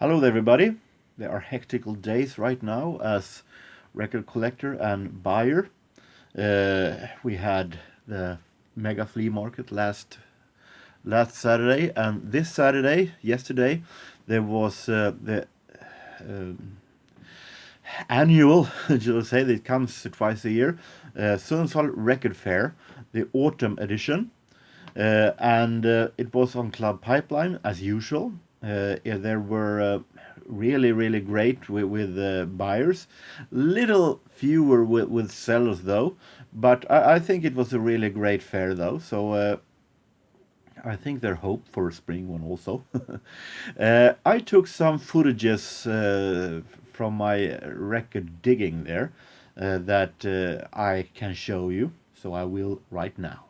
Hello there, everybody. There are hectical days right now as record collector and buyer. We had the mega flea market last Saturday, and this Saturday, yesterday, there was the annual, you'll say, that comes twice a year, Sundsvall Record Fair, the autumn edition. And it was on Club Pipeline as usual. Yeah, there were really great with buyers, little fewer with sellers though. But I think it was a really great fair though. So I think there's hope for a spring one also. I took some footages from my record digging there that I can show you. So I will right now.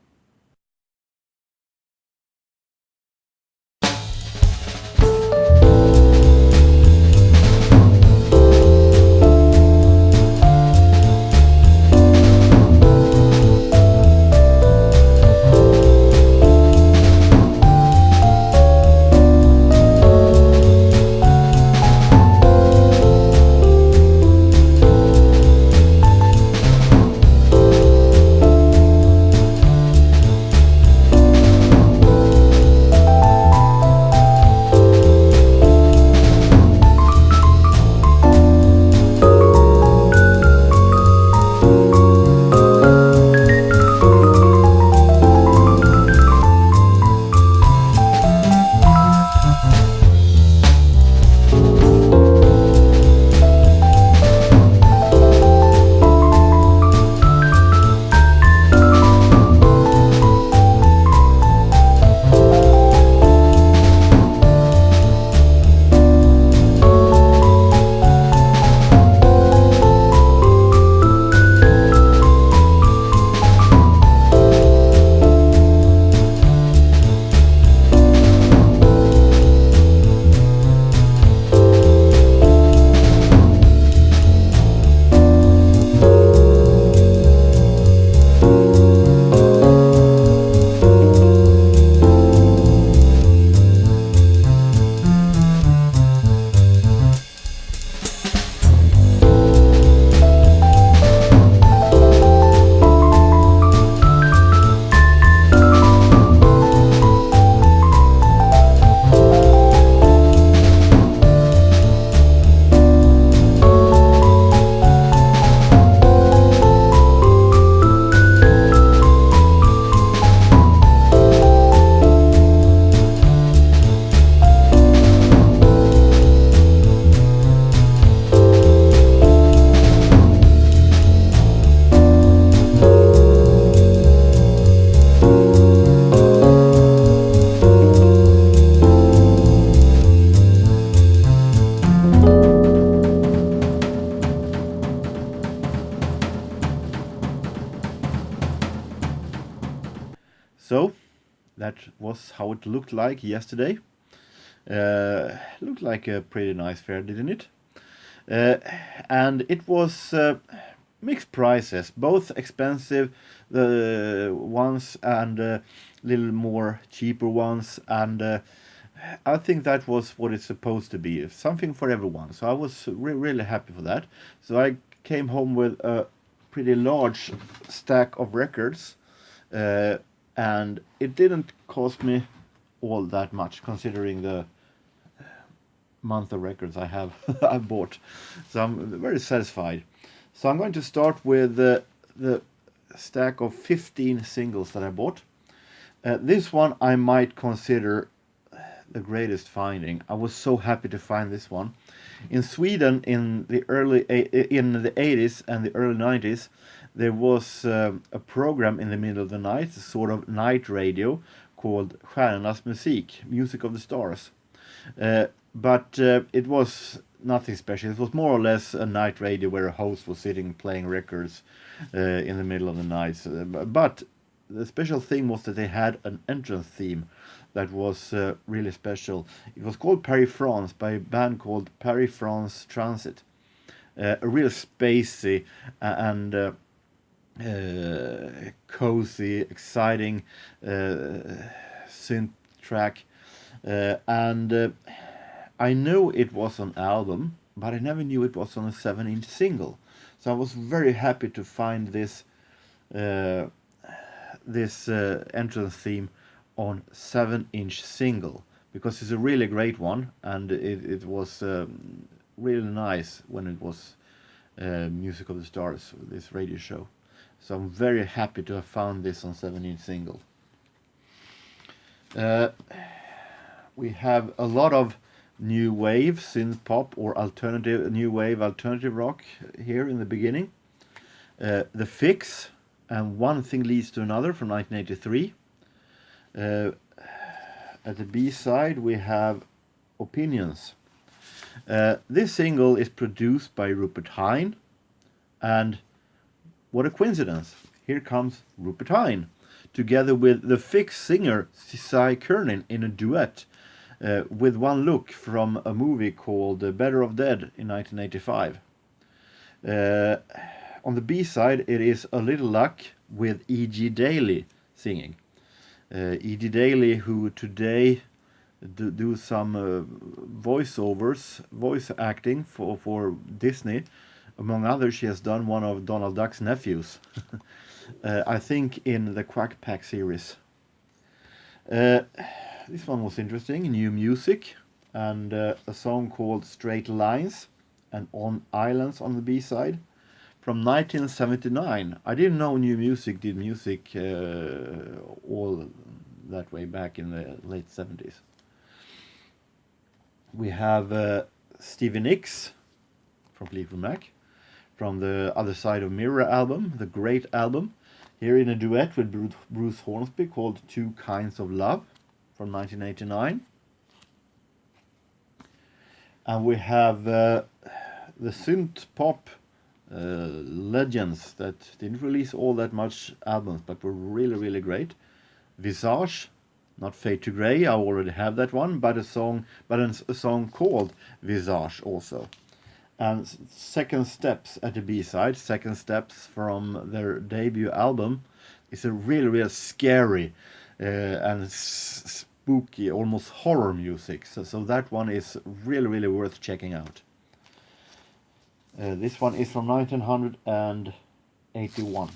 So that was how it looked like yesterday. Looked like a pretty nice fair, didn't it? And it was mixed prices, both expensive the ones and little more cheaper ones, and I think that was what it's supposed to be, something for everyone. So I was really happy for that. So I came home with a pretty large stack of records, and it didn't cost me all that much considering the month of records I have I bought. So I'm very satisfied. So I'm going to start with the stack of 15 singles that I bought. This one I might consider the greatest finding. I was so happy to find this one. In Sweden in the 80s and the early 90s, there was a program in the middle of the night, a sort of night radio called Stjärnornas musik, Music of the Stars. But it was nothing special. It was more or less a night radio where a host was sitting playing records in the middle of the night. But the special thing was that they had an entrance theme that was really special. It was called Paris France by a band called Paris France Transit. A real spacey and cozy, exciting synth track. And I knew it was an album, but I never knew it was on a 7-inch single. So I was very happy to find this entrance theme on 7-inch single, because it's a really great one, and it was really nice when it was Music of the Stars, this radio show. So I'm very happy to have found this on 7-inch single. We have a lot of new wave, synth pop, or alternative, new wave, alternative rock here in the beginning. The Fix, and One Thing Leads to Another from 1983. At the B side we have Opinions. This single is produced by Rupert Hine, and what a coincidence, here comes Rupert Hine together with the Fix singer Cy Kernan in a duet with One Look from a movie called Better of Dead in 1985. On the B side it is A Little Luck with E.G. Daily singing. E.G. Daily, who today do some voiceovers, voice acting for Disney. Among others, she has done one of Donald Duck's nephews. I think in the Quack Pack series. This one was interesting, new music, and a song called Straight Lines and On Islands on the B-side from 1979. I didn't know New Music did music all that way back in the late 70s. We have Stevie Nicks from Fleetwood Mac from the Other Side of Mirror album, the great album, here in a duet with Bruce Hornsby called Two Kinds of Love from 1989. And we have the synth pop legends that didn't release all that much albums but were really great. Visage, not Fade to Grey, I already have that one, but a song called Visage also. And Second Steps at the B-side, Second Steps from their debut album, is a really scary and spooky, almost horror music. So that one is really worth checking out. This one is from 1981.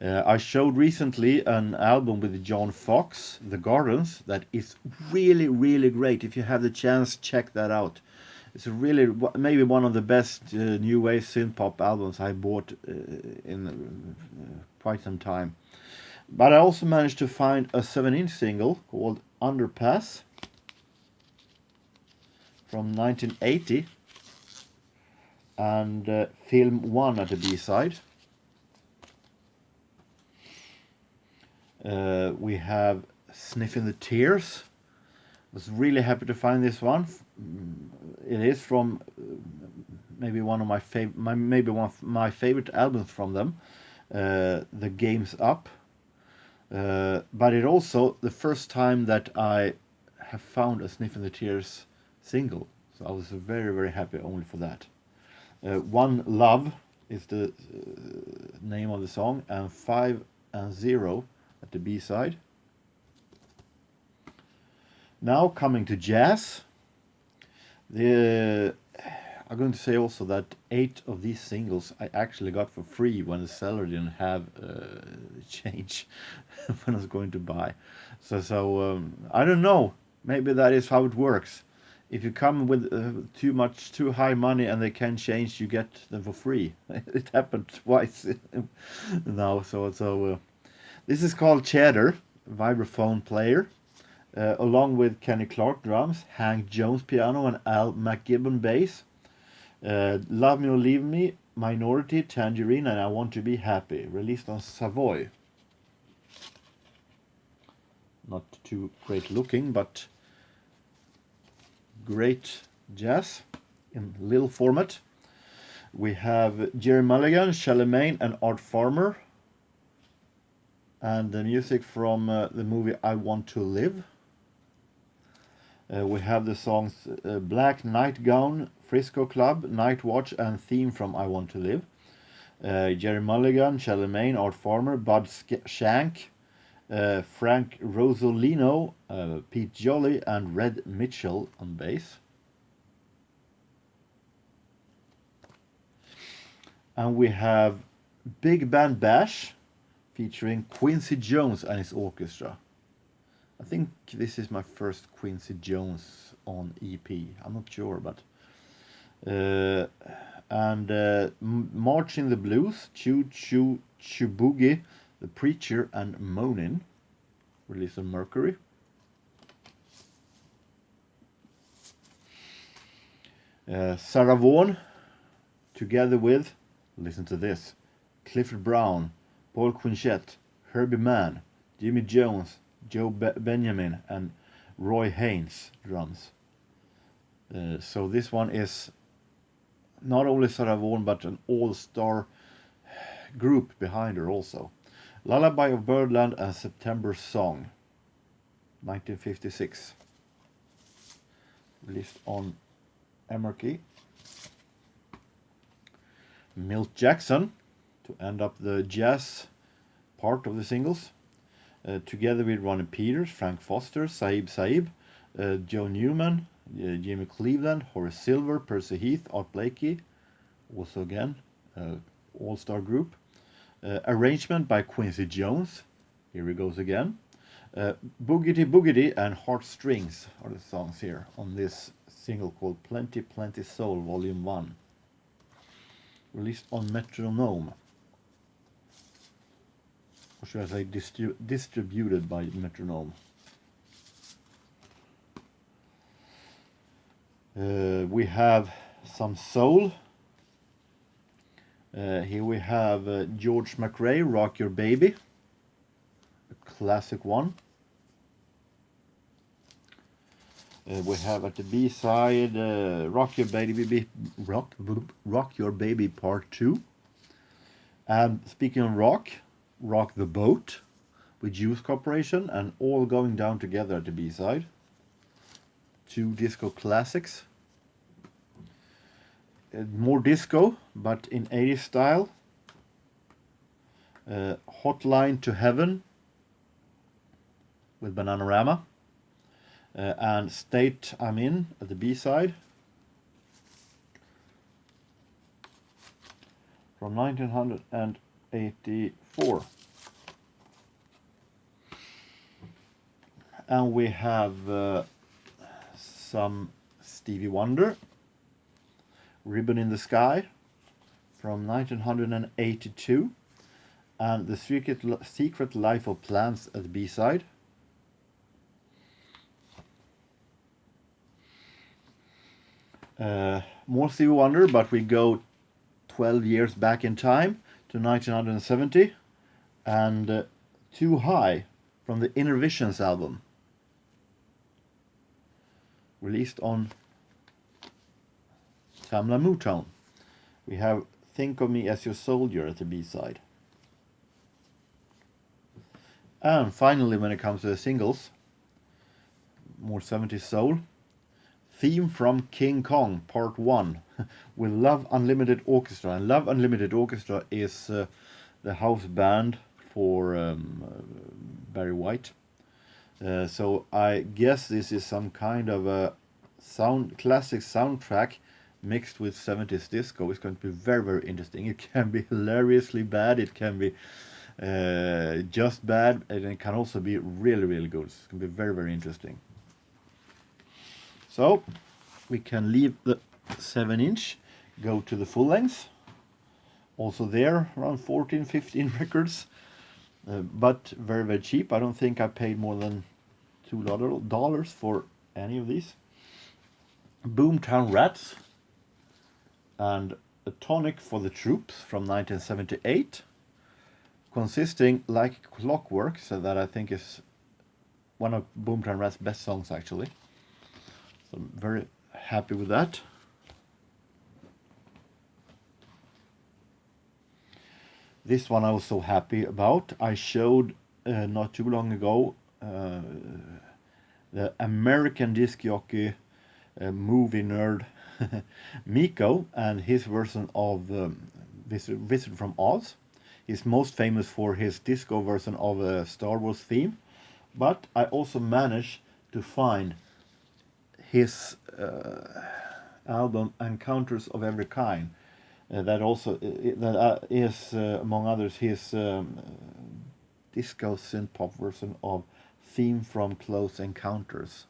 I showed recently an album with John Fox, The Gardens, that is really great. If you have the chance, check that out. It's really maybe one of the best new wave synth pop albums I bought in quite some time. But I also managed to find a 7-inch single called Underpass from 1980, and Film 1 at the B-side. We have Sniffing the Tears. Was really happy to find this one. It is from maybe one of my favorite albums from them, The Game's Up. But it also the first time that I have found a Sniffing the Tears single, so I was very happy only for that. One Love is the name of the song, and 5 and 0 at the B-side. Now coming to jazz. I'm going to say also that 8 of these singles I actually got for free when the seller didn't have change when I was going to buy. So I don't know. Maybe that is how it works. If you come with too high money and they can change, you get them for free. It happened twice now. So this is called Cheddar, vibraphone player. Along with Kenny Clark drums, Hank Jones piano, and Al McGibbon bass. Love Me or Leave Me, Minority, Tangerine, and I Want to Be Happy, released on Savoy. Not too great looking, but great jazz in little format. We have Jerry Mulligan, Charlemagne, and Art Farmer. and the music from the movie I Want to Live. We have the songs Black Nightgown, Frisco Club, Night Watch, and theme from I Want to Live. Jerry Mulligan, Shelley Main, Art Farmer, Bud Shank, Frank Rosolino, Pete Jolly, and Red Mitchell on bass. And we have Big Band Bash featuring Quincy Jones and his orchestra. I think this is my first Quincy Jones on EP. I'm not sure, but March in the Blues, Choo Choo Choo Boogie, The Preacher, and Moanin', released on Mercury. Sarah Vaughan, together with, listen to this, Clifford Brown, Paul Quinchette, Herbie Mann, Jimmy Jones, Joe Benjamin, and Roy Haynes, drums. So this one is not only Sarah Vaughan, but an all-star group behind her also. Lullaby of Birdland and September Song, 1956. Released on Emerkey. Milt Jackson, to end up the jazz part of the singles. Together with Ronnie Peters, Frank Foster, Saib, Joe Newman, Jimmy Cleveland, Horace Silver, Percy Heath, Art Blakey, also again, all-star group. Arrangement by Quincy Jones, here he goes again. Boogity Boogity and Heartstrings are the songs here on this single called Plenty Plenty Soul Volume 1. Released on Metronome. Or should I say distributed by Metronome. We have some soul. Here we have George McRae, Rock Your Baby, a classic one. We have at the B-side Rock Your Baby, Rock Your Baby Part 2. And speaking of rock the Boat with Juice Corporation, and All Going Down Together at the B-side. 2 disco classics. More disco, but in 80s style. Hotline to Heaven with Bananarama. And State I'm In at the B-side. From 1984. And we have some Stevie Wonder, Ribbon in the Sky, from 1982, and The Secret Life of Plants at the B-side. More Stevie Wonder, but we go 12 years back in time to 1970, and Too High from the Inner Visions album, released on Tamla Motown. We have Think of Me as Your Soldier at the B-side. And finally, when it comes to the singles, more 70s soul. Theme from King Kong, Part 1, with Love Unlimited Orchestra. And Love Unlimited Orchestra is the house band for Barry White. So I guess this is some kind of a classic soundtrack mixed with 70s disco. It's going to be very, very interesting. It can be hilariously bad, it can be just bad, and it can also be really, really good. It's going to be very, very interesting. So we can leave the 7-inch, go to the full length. Also there, around 14-15 records, but very, very cheap. I don't think I paid more than $2 for any of these. Boomtown Rats and A Tonic for the Troops from 1978, consisting Like Clockwork, so that I think is one of Boomtown Rats' best songs actually. So I'm very happy with that. This one I was so happy about. I showed not too long ago the American disc jockey, movie nerd Miko, and his version of Visit from Oz. He's most famous for his disco version of a Star Wars theme, but I also managed to find his album Encounters of Every Kind. That also is among others his disco synth pop version of Theme from Close Encounters.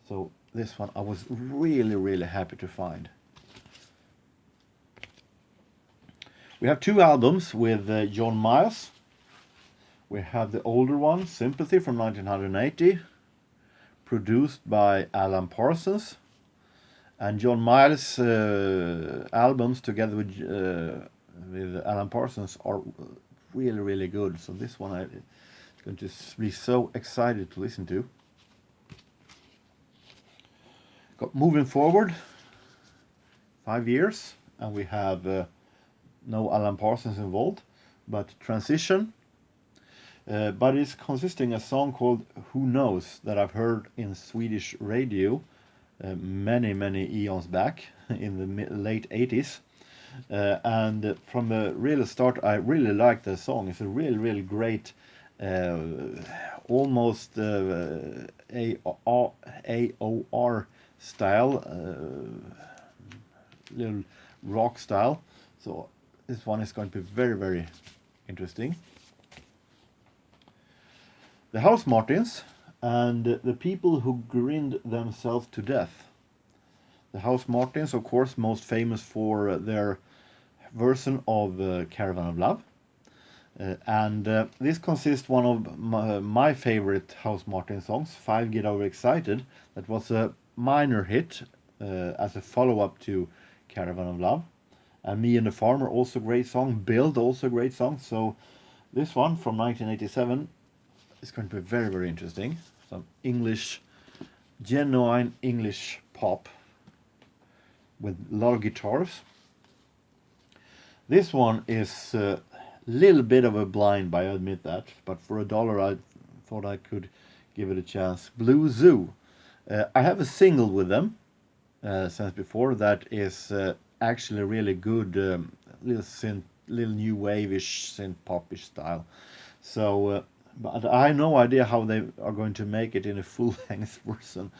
So this one I was really happy to find. We have two albums with John Miles. We have the older one, Sympathy from 1980, produced by Alan Parsons. And John Miles' albums together with Alan Parsons are really good. So this one I'm going to be so excited to listen to. Moving forward 5 years, and we have no Alan Parsons involved, but Transition. But it's consisting of a song called Who Knows that I've heard in Swedish radio many eons back in the late 80s. And from the real start I really like the song. It's a really great almost AOR style, little rock style. So this one is going to be very interesting. The House Martins and the People Who Grinned Themselves to Death. The House Martins, of course, most famous for their version of Caravan of Love. And this consists one of my favorite House Martin songs, 5 Get Over Excited. That was a minor hit as a follow-up to Caravan of Love. And Me and the Farmer, also a great song. Build, also a great song. So this one from 1987 is going to be very interesting. Some English, genuine English pop with a lot of guitars. This one is a little bit of a blind buy, I admit that, but for $1 I thought I could give it a chance. Blue Zoo. I have a single with them since before that is actually really good, little new wave-ish synth pop-ish style. So, but I have no idea how they are going to make it in a full-length version.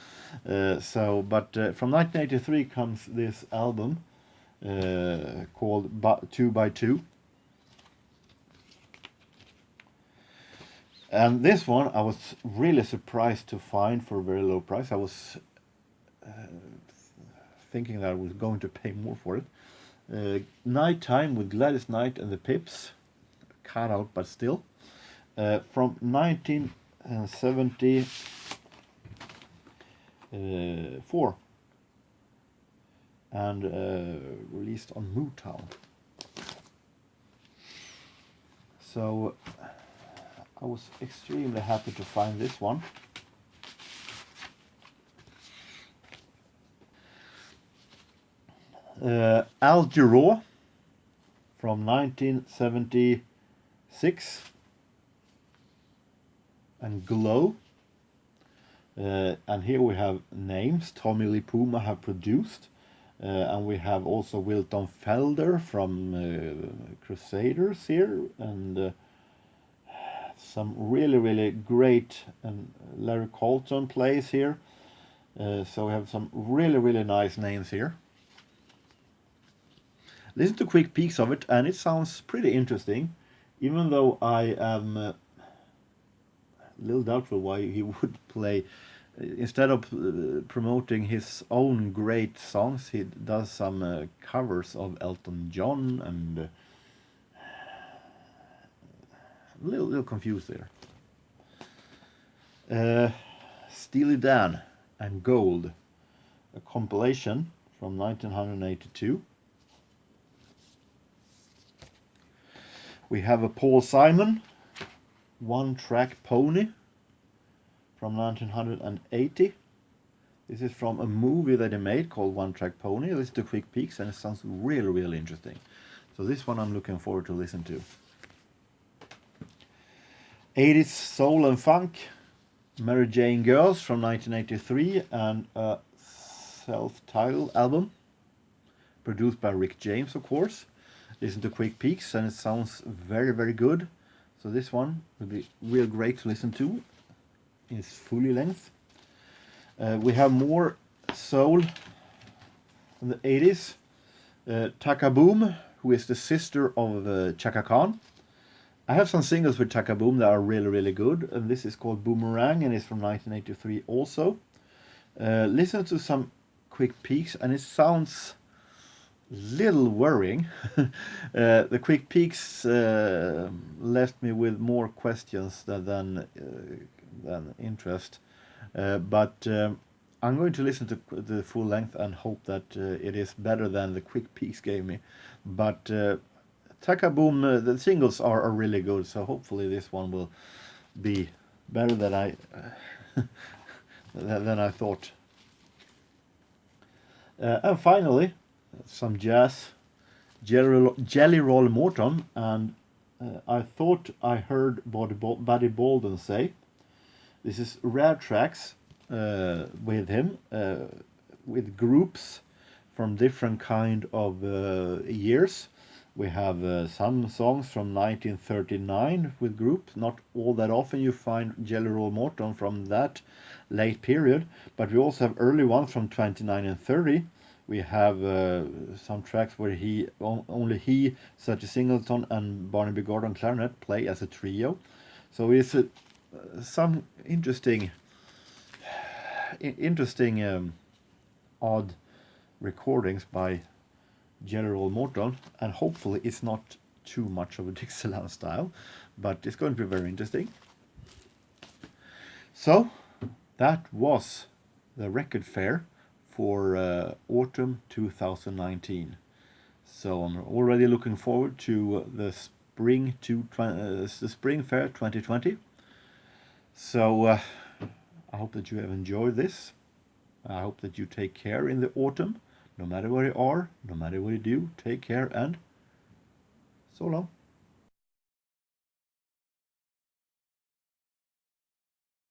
From 1983 comes this album called 2x2. And this one I was really surprised to find for a very low price. I was thinking that I was going to pay more for it. Nighttime with Gladys Knight and the Pips. Cut out, but still. From 1974. And released on Motown. So I was extremely happy to find this one. Al Jarreau from 1976 and Glow. And here we have names Tommy Lee Puma have produced. And we have also Wilton Felder from Crusaders here, and some really great, and Larry Colton plays here. So we have some really nice names here. Listen to quick peeks of it, and it sounds pretty interesting, even though I am a little doubtful why he would play. Instead of promoting his own great songs, he does some covers of Elton John, and a little confused there. Steely Dan and Gold, a compilation from 1982. We have a Paul Simon, One Track Pony, from 1980. This is from a movie that he made called One Track Pony. Listen to quick peeks, and it sounds really interesting. So this one I'm looking forward to listen to. 80s soul and funk, Mary Jane Girls from 1983, and a self-titled album produced by Rick James, of course. Listen to Quick Peaks and it sounds very, very good. So this one will be real great to listen to. It's fully length. We have more soul from the 80s. Taka Boom, who is the sister of Chaka Khan. I have some singles with Taka Boom that are really, really good. And this is called Boomerang and it's from 1983 also. Listen to some Quick Peaks and it sounds little worrying. The Quick Peaks left me with more questions than interest. But I'm going to listen to the full length and hope that it is better than the Quick Peaks gave me. But Taka Boom, the singles are really good, so hopefully this one will be better than I than I thought. And finally, some jazz, Jelly Roll Morton, and I thought I heard Buddy Bolden say, this is rare tracks with him, with groups from different kind of years. We have some songs from 1939 with groups. Not all that often you find Jelly Roll Morton from that late period, but we also have early ones from 29 and 30. We have some tracks where only he, Sergio Singleton, and Barnaby Gordon clarinet play as a trio. So it's some interesting odd recordings by Jelly Roll Morton, and hopefully it's not too much of a Dixieland style, but it's going to be very interesting. So that was the record fair for autumn 2019. So I'm already looking forward to the spring fair 2020. So I hope that you have enjoyed this. I hope that you take care in the autumn. No matter where you are, no matter what you do, take care and so long.